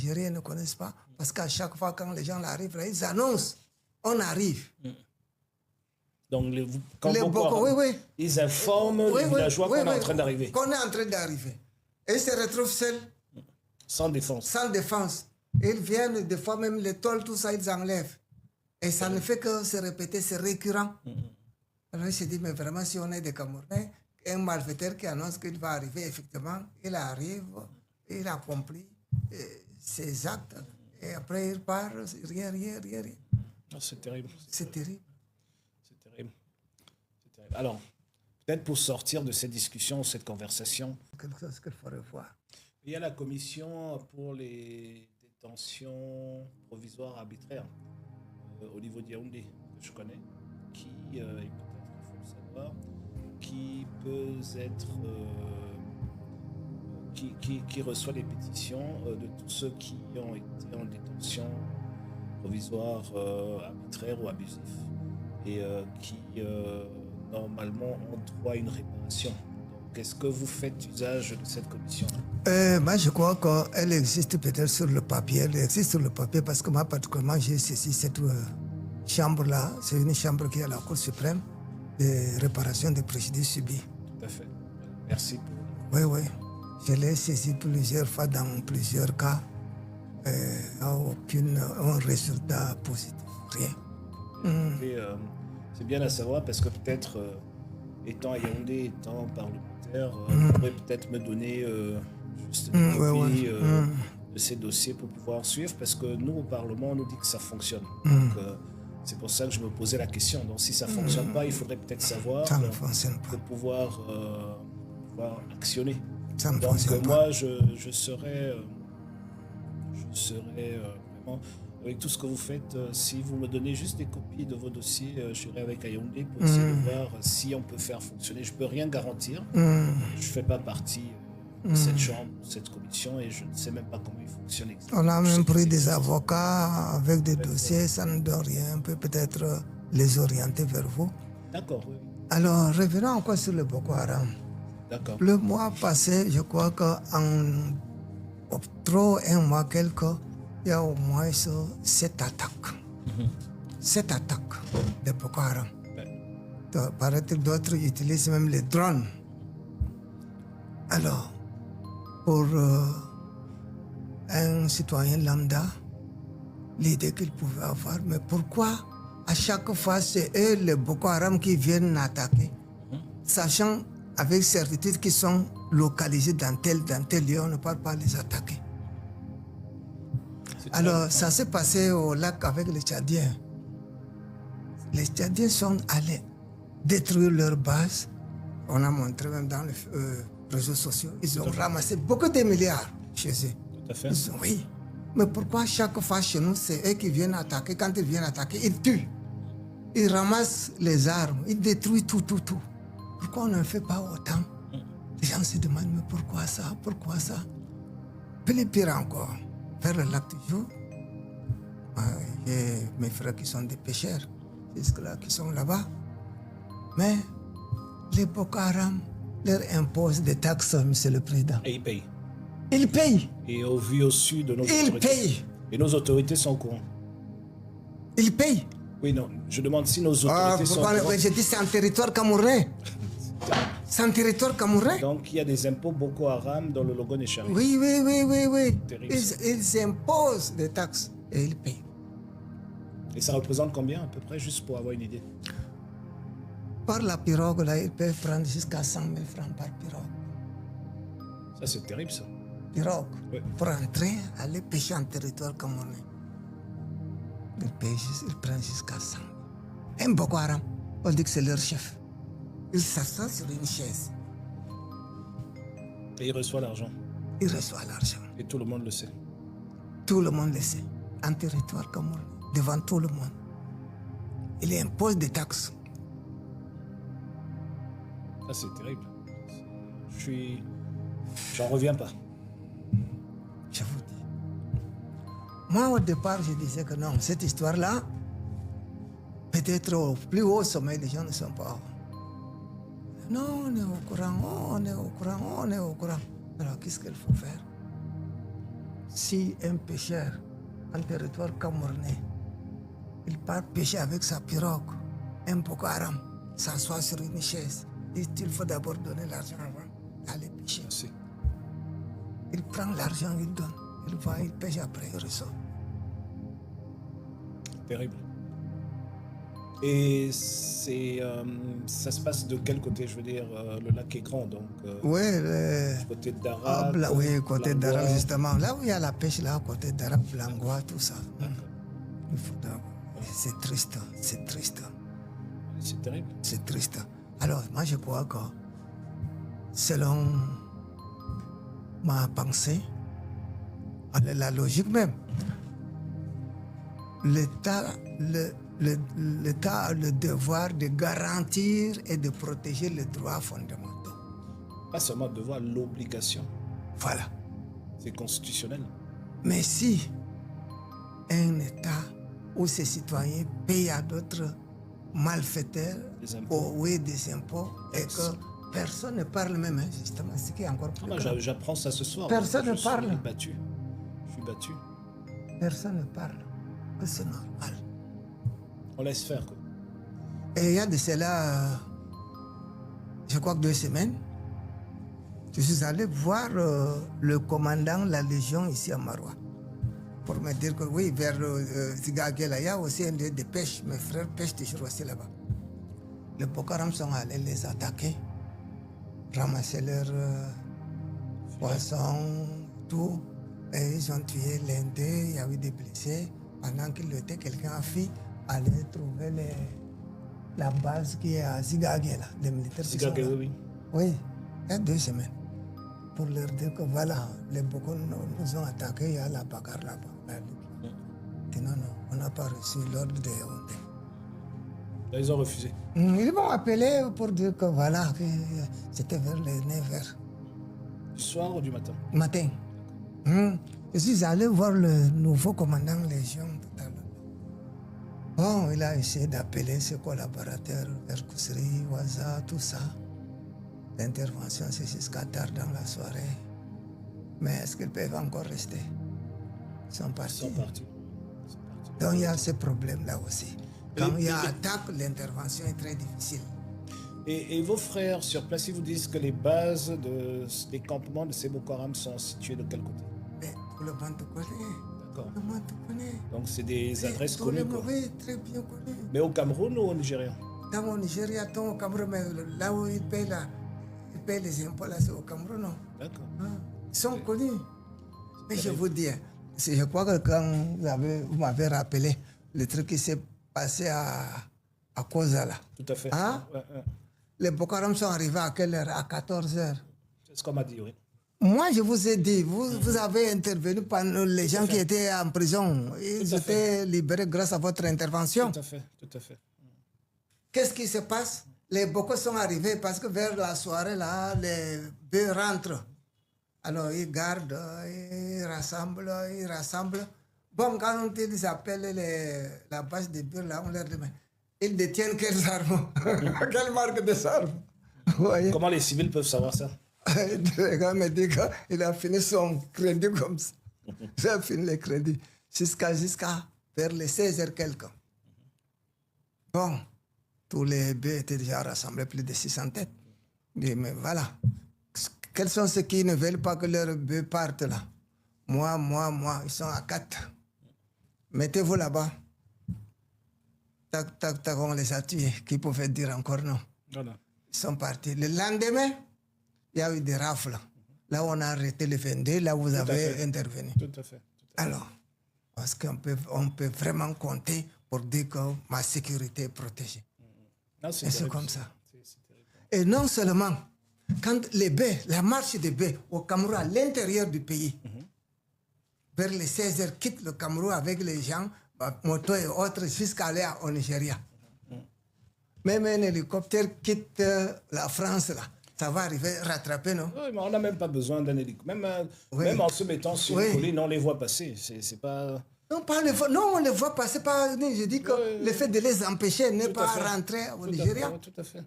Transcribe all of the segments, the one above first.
Nigériens ne connaissent pas. Parce qu'à chaque fois, quand les gens arrivent, là, ils annoncent, on arrive. Donc, quand Les Boko, oui. ils informent les villageois qu'on est en train d'arriver. Qu'on est en train d'arriver. Et ils se retrouvent seuls. Sans défense. Sans défense. Ils viennent, des fois même les tôles, tout ça, ils enlèvent. Et ça ne fait que se répéter, c'est récurrent. Alors il se dit, mais vraiment, si on est des Camerounais, un malfaiteur qui annonce qu'il va arriver, effectivement, il arrive, il accomplit ses actes. Et après, il part, rien. C'est terrible. C'est terrible. C'est terrible. Alors, peut-être pour sortir de cette discussion, cette conversation, Quelque chose qu'il faut revoir. il y a la commission pour les détentions provisoires arbitraires au niveau de Yaoundé, que je connais, qui, et peut-être il faut le savoir, qui peut être... qui reçoit les pétitions de tous ceux qui ont été en détention provisoire, arbitraire ou abusif, et qui normalement ont droit à une réparation. Donc, est-ce que vous faites usage de cette commission? Moi, je crois qu'elle existe peut-être sur le papier. Elle existe sur le papier parce que moi, particulièrement, j'ai saisi cette chambre-là. C'est une chambre qui est à la Cour suprême de réparation des préjudices subis. Tout à fait. Merci. Oui. Je l'ai saisi plusieurs fois dans plusieurs cas. Aucun résultat positif. Rien. Et, c'est bien à savoir parce que peut-être, étant à Yaoundé, étant parlementaire, vous pourrez peut-être me donner juste une copie de ces dossiers pour pouvoir suivre, parce que nous, au Parlement, on nous dit que ça fonctionne. Donc, c'est pour ça que je me posais la question. Donc, si ça ne fonctionne pas, il faudrait peut-être savoir pour pouvoir actionner. Donc, moi, je serais vraiment... Avec tout ce que vous faites, si vous me donnez juste des copies de vos dossiers, j'irai avec Yaoundé pour essayer de voir si on peut faire fonctionner. Je ne peux rien garantir. Je ne fais pas partie de cette chambre, de cette commission, et je ne sais même pas comment il fonctionne exactement. On a même pris des avocats avec des dossiers, ça ne donne rien. On peut peut-être les orienter vers vous. D'accord, oui. Alors, revenons encore sur le Boko Haram. D'accord. Le mois passé, je crois qu'en trop un mois quelque, il y a au moins 7 attaques. 7 attaques de Boko Haram. Paraît-il, d'autres utilisent même les drones. Alors, pour un citoyen lambda, l'idée qu'il pouvait avoir, mais pourquoi à chaque fois c'est eux, les Boko Haram, qui viennent attaquer, sachant avec certitude qu'ils sont localisés dans tel lieu, on ne peut pas les attaquer. Alors, ça s'est passé au lac avec les Tchadiens. Les Tchadiens sont allés détruire leur base. On a montré même dans les réseaux sociaux. Ils ont ramassé beaucoup de milliards chez eux. Tout à fait. Oui. Mais pourquoi chaque fois chez nous, c'est eux qui viennent attaquer? Quand ils viennent attaquer, ils tuent. Ils ramassent les armes. Ils détruisent tout. Pourquoi on ne fait pas autant? Les gens se demandent, mais pourquoi ça? Pourquoi ça? Plus pire encore. Vers le lac du jour, j'ai mes frères qui sont des pêcheurs, jusque-là, qui sont là-bas. Mais les Boko Haram leur imposent des taxes, monsieur le président. Et ils payent. Ils payent. Et au vu au sud de nos autorités. Ils payent. Et nos autorités sont au courant. Ils payent. Oui, non, je demande si nos autorités sont au courant. Je dis c'est un territoire camerounais. C'est un territoire camerounais. Donc il y a des impôts Boko Haram dans le logo des chariots. Oui. Terrible. Ils imposent des taxes et ils payent. Et ça représente combien à peu près, juste pour avoir une idée? Par la pirogue, là, ils peuvent prendre jusqu'à 100 000 francs par pirogue. Ça, c'est terrible, ça. Pirogue. Oui. Pour entrer, aller pêcher en territoire camerounais. Ils prennent jusqu'à 100 000. Un Boko Haram, on dit que c'est leur chef. Il s'assoit sur une chaise. Et il reçoit l'argent. Il reçoit l'argent. Et tout le monde le sait. Tout le monde le sait. En territoire camerounais, devant tout le monde. Il impose des taxes. Ça, c'est terrible. J'en reviens pas. Je vous dis. Moi, au départ, je disais que non, cette histoire-là, peut-être au plus haut sommet, les gens ne sont pas. Non, on est au courant, on est au courant. Alors, qu'est-ce qu'il faut faire? si un pêcheur en territoire camerounais, il part pêcher avec sa pirogue, un Boko Haram s'assoit sur une chaise, il faut d'abord donner l'argent avant d'aller pêcher. Merci. Il prend l'argent, il donne, il va, il pêche après, il ressort. Terrible. Et c'est, ça se passe de quel côté? Je veux dire, le lac est grand, donc Oui, du côté de Darak. oui, côté Blangois. d'Arab, justement. Là où il y a la pêche, là, côté d'Arab, Blangois, tout ça. Il faut d'abord. C'est triste, c'est triste, C'est terrible. c'est triste. Alors, moi, je crois que, selon ma pensée, la logique même, l'État a le devoir de garantir et de protéger les droits fondamentaux. Pas seulement devoir, l'obligation. Voilà. C'est constitutionnel. Mais si un État où ses citoyens payent à d'autres malfaiteurs Des impôts. oui, des impôts et que personne ne parle même, hein, justement, ce qui est encore plus Ah, grave. j'apprends ça ce soir. Personne ne parle. Je suis battu. Je suis battu. Personne ne parle. Que c'est normal. On laisse faire, quoi. Et il y a de cela, je crois que 2 semaines, je suis allé voir le commandant de la Légion ici à Maroua pour me dire que oui, vers Zigagela, il y a aussi un lieu de pêche. Mes frères pêchent toujours aussi là-bas. Les Boko Haram sont allés les attaquer, ramasser leurs poissons, tout. Et ils ont tué l'un d'eux, il y a eu des blessés. Pendant qu'il était, quelqu'un a fui aller trouver la base qui est à Zigagela, les militaires qui sont là. Zigagela, oui. Oui, il y a 2 semaines. Pour leur dire que voilà, les Boko nous ont attaqués, il y a la bagarre là-bas. Non, on n'a pas reçu l'ordre de Yaoundé. Là, ils ont refusé. Ils m'ont appelé pour dire que voilà, que c'était vers les 9h Du soir ou du matin? matin. Je suis allé voir le nouveau commandant Légion tout à l'heure. Bon, il a essayé d'appeler ses collaborateurs, Erkousri, Waza, tout ça. L'intervention, c'est jusqu'à tard dans la soirée. Mais est-ce qu'ils peuvent encore rester? Ils sont partis. Ils sont partis. Donc il y a ce problème-là aussi. Quand il y a attaque, l'intervention est très difficile. Et vos frères sur place, ils vous disent que les bases des campements de ces Boko Haram sont situées de quel côté? Mais tout le monde te connaît. D'accord. Tout le monde te connaît. Donc c'est des adresses Tout le connues, monde, quoi. oui, très bien connu. Mais au Cameroun ou au Nigeria? Dans au Nigeria, dans au Cameroun, mais là où ils payent les impôts, là, c'est au Cameroun, non? D'accord. Ils sont connus. Mais je vous dis, je crois que quand vous m'avez rappelé le truc qui s'est passé à Koza, là. Tout à fait. Hein? Ouais. Les Boko Haram sont arrivés à quelle heure? À 14h. C'est ce qu'on m'a dit, oui. Moi, je vous ai dit, vous avez intervenu pendant les gens qui étaient en prison. Ils étaient libérés grâce à votre intervention. Tout à fait, tout à fait. Qu'est-ce qui se passe? Les Boko sont arrivés parce que vers la soirée, là, les bœufs rentrent. Alors, ils gardent, ils rassemblent. Bon, quand ils appellent la base des bœufs, là, on leur dit, mais ils détiennent quelles armes? Quelle marque de armes? Vous voyez? Comment les civils peuvent savoir ça? Le gars me dit qu'il a fini son crédit comme ça. Il a fini le crédit jusqu'à vers les 16h quelques. Bon, tous les bœufs étaient déjà rassemblés, plus de 600 têtes. Je dis, mais voilà, quels sont ceux qui ne veulent pas que leurs bœufs partent là? Moi, ils sont à 4. Mettez-vous là-bas. Tac, tac, tac, on les a tués. Qui pouvait dire encore non? Voilà. Ils sont partis. Le lendemain, il y a eu des rafles. Là où on a arrêté le 22, là où vous avez intervenu. Tout à fait. Alors, parce qu'on peut vraiment compter pour dire que ma sécurité est protégée. Non, Et c'est comme ça. C'est terrible. Et non seulement, quand les baies, la marche des baies au Cameroun, à l'intérieur du pays, vers les 16h, quittent le Cameroun avec les gens, moto et autres, jusqu'à aller au Nigeria. Même un hélicoptère quitte la France, là. Ça va arriver, rattraper, non? Oui, mais on n'a même pas besoin d'un hélicoptère. Même en se mettant sur une colline, on les voit passer. C'est pas... Non, on les voit passer par... Je dis que le fait de les empêcher n'est pas rentrer au Nigeria. Tout à fait.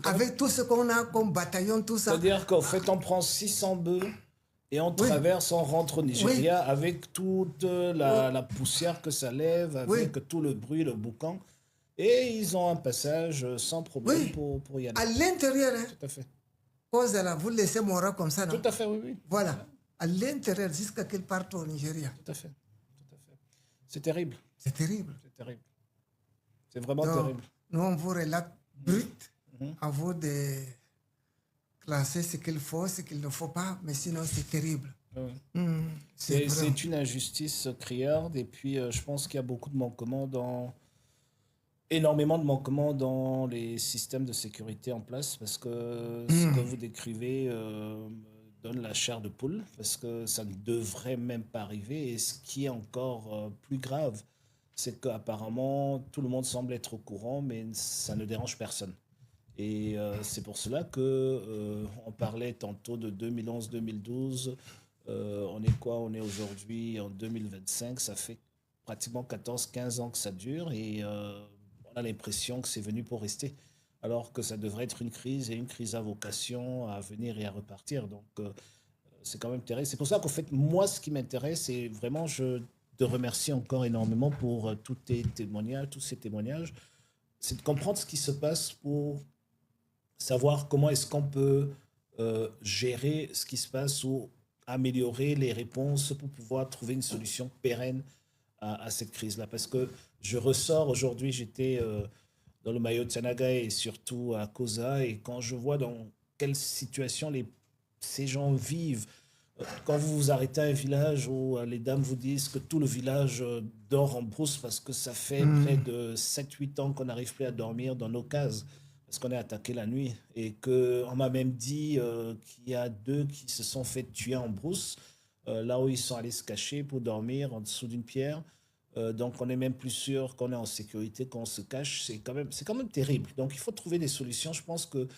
Avec tout ce qu'on a comme bataillon, tout ça. C'est-à-dire qu'en fait, on prend 600 bœufs Et on traverse, on rentre au Nigeria avec toute la poussière que ça lève, avec tout le bruit, le boucan. Et ils ont un passage sans problème pour y aller. À l'intérieur, hein. Tout à fait. Cause de là, vous laissez mourir comme ça, non? Tout à fait, oui. Voilà. À l'intérieur, jusqu'à qu'ils partent au Nigeria. Tout à fait. C'est terrible. C'est terrible. C'est terrible. C'est vraiment terrible. Nous, on vous relate brut. À vous de classer ce qu'il faut, ce qu'il ne faut pas. Mais sinon, c'est terrible. C'est une injustice criarde. Et puis, je pense qu'il y a beaucoup de manquements énormément de manquements dans les systèmes de sécurité en place, parce que ce que vous décrivez me donne la chair de poule, parce que ça ne devrait même pas arriver. Et ce qui est encore plus grave, c'est qu'apparemment tout le monde semble être au courant, mais ça ne dérange personne. Et c'est pour cela que on parlait tantôt de 2011-2012. On est quoi? On est aujourd'hui en 2025. Ça fait pratiquement 14-15 ans que ça dure, et on a l'impression que c'est venu pour rester, alors que ça devrait être une crise, et une crise à vocation à venir et à repartir. Donc, c'est quand même terrible. C'est pour ça qu'en fait, moi, ce qui m'intéresse, c'est vraiment, je te remercie encore énormément pour tous tes témoignages, tous ces témoignages, c'est de comprendre ce qui se passe pour savoir comment est-ce qu'on peut gérer ce qui se passe ou améliorer les réponses pour pouvoir trouver une solution pérenne à cette crise-là. Parce que je ressors aujourd'hui, j'étais dans le Mayo Tsanaga et surtout à Koza, et quand je vois dans quelle situation ces gens vivent, quand vous vous arrêtez à un village où les dames vous disent que tout le village dort en brousse parce que ça fait près de 7-8 ans qu'on n'arrive plus à dormir dans nos cases, parce qu'on est attaqué la nuit, et qu'on m'a même dit qu'il y a 2 qui se sont fait tuer en brousse, là où ils sont allés se cacher pour dormir en dessous d'une pierre. Donc on n'est même plus sûr qu'on est en sécurité, qu'on se cache. C'est quand même terrible. Donc il faut trouver des solutions. Je pense qu'on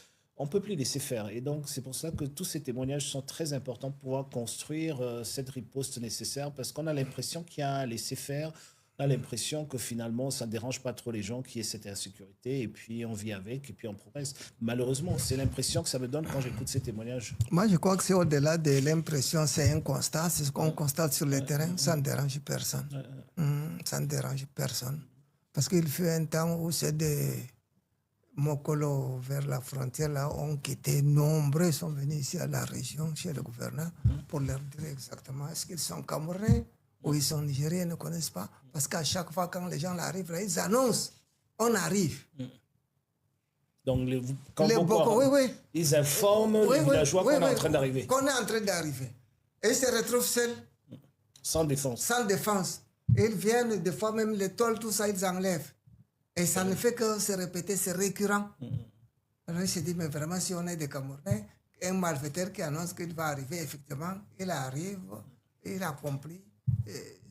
ne peut plus laisser faire. Et donc c'est pour ça que tous ces témoignages sont très importants pour pouvoir construire cette riposte nécessaire, parce qu'on a l'impression qu'il y a un laisser-faire. On a l'impression que finalement, ça ne dérange pas trop les gens qui aient cette insécurité, et puis on vit avec, et puis on progresse. Malheureusement, c'est l'impression que ça me donne quand j'écoute ces témoignages. Moi, je crois que c'est au-delà de l'impression, c'est un constat, c'est ce qu'on constate sur le terrain, ça ne dérange personne. Ça ne dérange personne. Parce qu'il fut un temps où c'est des Mokolo vers la frontière, là, ont quitté, nombreux sont venus ici à la région, chez le gouverneur, pour leur dire exactement est-ce qu'ils sont Camerounais ou ils sont Nigériens, ils ne connaissent pas. Parce qu'à chaque fois, quand les gens arrivent, là, ils annoncent on arrive. Donc, quand ils informent les villageois qu'on est en train d'arriver. Qu'on est en train d'arriver. Et ils se retrouvent seuls. Sans défense. Sans défense. Et ils viennent, des fois même les tôles, tout ça, ils enlèvent. Et ça ne fait que se répéter, c'est récurrent. Alors il se dit, mais vraiment, si on est des Camerounais, un malfaiteur qui annonce qu'il va arriver, effectivement, il arrive, il accomplit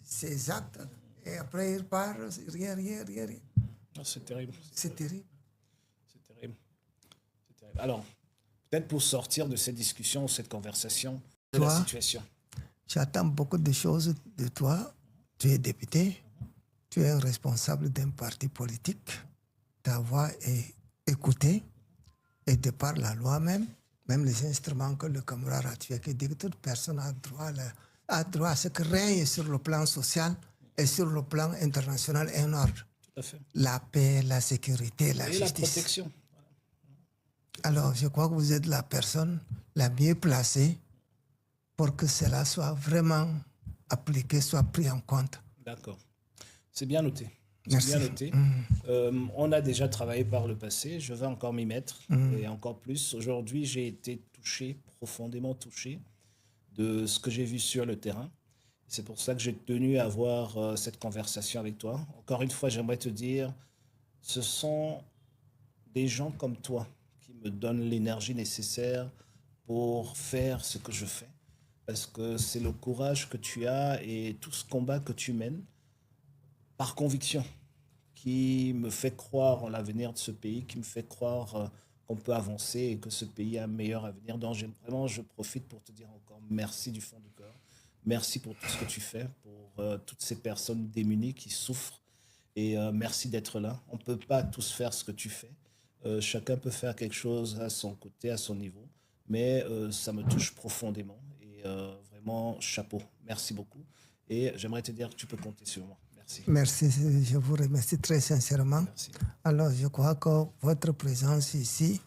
ses actes, et après il part, rien. C'est terrible. C'est terrible. C'est terrible. Alors, peut-être pour sortir de cette discussion, cette conversation, de la situation. J'attends beaucoup de choses de toi. Tu es député, tu es un responsable d'un parti politique. Ta voix est écoutée, et de par la loi même les instruments que le Cameroun a ratifiés, qui dit que toute personne a droit à ce que règne sur le plan social et sur le plan international un ordre. Tout à fait. La paix, la sécurité, la et justice. La protection. Alors, je crois que vous êtes la personne la mieux placée pour que cela soit vraiment appliqué, soit pris en compte. D'accord. C'est bien noté. Merci. Bien noté. On a déjà travaillé par le passé. Je vais encore m'y mettre, et encore plus. Aujourd'hui, j'ai été touché, profondément touché, de ce que j'ai vu sur le terrain. C'est pour ça que j'ai tenu à avoir cette conversation avec toi. Encore une fois, j'aimerais te dire, ce sont des gens comme toi qui me donnent l'énergie nécessaire pour faire ce que je fais. Parce que c'est le courage que tu as et tout ce combat que tu mènes par conviction qui me fait croire en l'avenir de ce pays, qui me fait croire qu'on peut avancer et que ce pays a un meilleur avenir. Donc vraiment, je profite pour te dire encore merci du fond du cœur. Merci pour tout ce que tu fais, pour toutes ces personnes démunies qui souffrent. Et merci d'être là. On ne peut pas tous faire ce que tu fais. Chacun peut faire quelque chose à son côté, à son niveau. Mais ça me touche profondément. Et vraiment, vraiment chapeau. Merci beaucoup. Et j'aimerais te dire que tu peux compter sur moi. Merci. Merci, je vous remercie très sincèrement. Merci. Alors, je crois que votre présence ici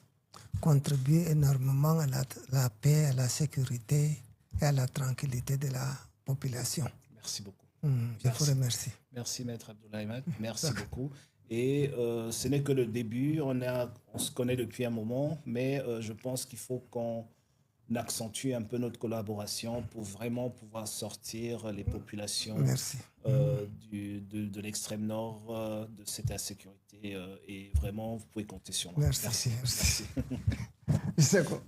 contribue énormément à la paix, à la sécurité et à la tranquillité de la population. Merci beaucoup. Je vous remercie. Merci, Maître Abdoulaye Mat. Merci beaucoup. Et ce n'est que le début. On se connaît depuis un moment, mais je pense qu'il faut qu'on accentue un peu notre collaboration pour vraiment pouvoir sortir les populations de l'extrême nord de cette insécurité. Et vraiment, vous pouvez compter sur moi. Merci. Merci.